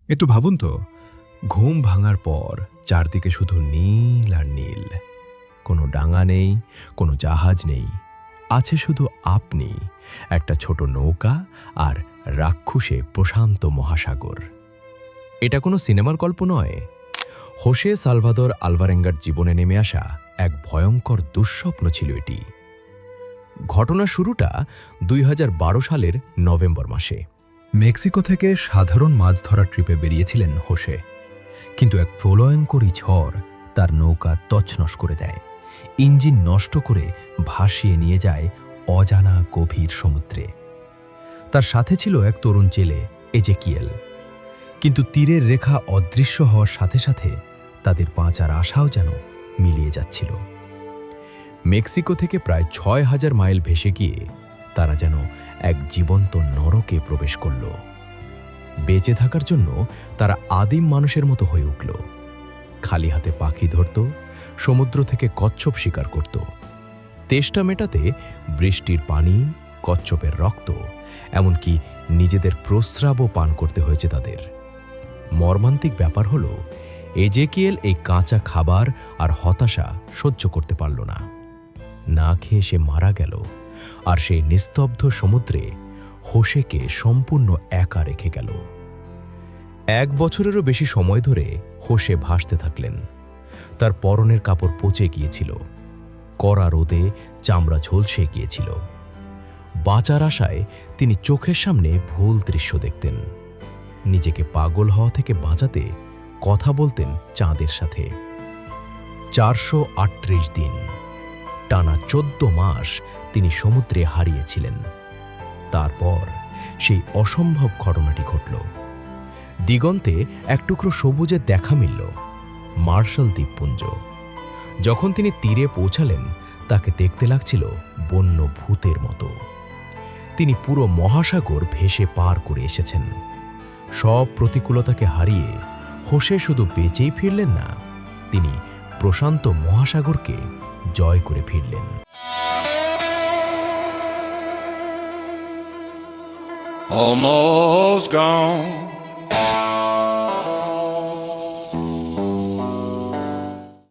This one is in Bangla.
একটু ভাবুন তো, ঘুম ভাঙার পর চারদিকে শুধু নীল আর নীল। কোনো ডাঙা নেই, কোনো জাহাজ নেই, আছে শুধু আপনি, একটা ছোট নৌকা আর রাক্ষুসে প্রশান্ত মহাসাগর। এটা কোনো সিনেমার গল্প নয়, হোসে সালভাদর আলভারেঙ্গার জীবনে নেমে আসা এক ভয়ঙ্কর দুঃস্বপ্ন ছিল এটি। ঘটনার শুরুটা ২০১২ সালের নভেম্বর মাসে। মেক্সিকো থেকে সাধারণ মাছ ধরার ট্রিপে বেরিয়েছিলেন হোসে, কিন্তু এক প্রলয়ঙ্করী ঝড় তার নৌকা তছনছ করে দেয়, ইঞ্জিন নষ্ট করে ভাসিয়ে নিয়ে যায় অজানা গভীর সমুদ্রে। তার সাথে ছিল এক তরুণ জেলে, এজেকিয়েল। কিন্তু তীরের রেখা অদৃশ্য হওয়ার সাথে সাথে তাদের বাঁচার আশাও যেন মিলিয়ে যাচ্ছিল। মেক্সিকো থেকে প্রায় ৬,০০০ মাইল ভেসে গিয়ে তারা যেন এক জীবন্ত নরকে প্রবেশ করল। বেঁচে থাকার জন্য তারা আদিম মানুষের মতো হয়ে উঠল। খালি হাতে পাখি ধরত, সমুদ্র থেকে কচ্ছপ শিকার করত। তেষ্টা মেটাতে বৃষ্টির পানি, কচ্ছপের রক্ত, এমনকি নিজেদের প্রস্রাবও পান করতে হয়েছে তাদের। মর্মান্তিক ব্যাপার হল, এজেকিয়েল এই কাঁচা খাবার আর হতাশা সহ্য করতে পারল না। না খেয়ে সে মারা গেল, আর সেই নিস্তব্ধ সমুদ্রে হোসেকে সম্পূর্ণ একা রেখে গেল। ১ বছরেরও বেশি সময় ধরে হোসে ভাসতে থাকলেন। তার পরনের কাপড় পচে গিয়েছিল, কড়া রোদে চামড়া ঝলসে গিয়েছিল। বাঁচার আশায় তিনি চোখের সামনে ভুল দৃশ্য দেখতেন। নিজেকে পাগল হওয়া থেকে বাঁচাতে কথা বলতেন চাঁদের সাথে। ৪৩৮ দিন, টানা ১৪ মাস তিনি সমুদ্রে হারিয়েছিলেন। তারপর সেই অসম্ভব ঘটনাটি ঘটল। দিগন্তে এক টুকরো সবুজের দেখা মিলল, মার্শাল দ্বীপপুঞ্জ। যখন তিনি তীরে পৌঁছালেন, তাকে দেখতে লাগছিল বন্য ভূতের মতো। তিনি পুরো মহাসাগর ভেসে পার করে এসেছেন। সব প্রতিকূলতাকে হারিয়ে হোসে শুধু বেঁচেই ফিরলেন না, তিনি প্রশান্ত মহাসাগরকে জয় করে ফিরলেন। Almost gone.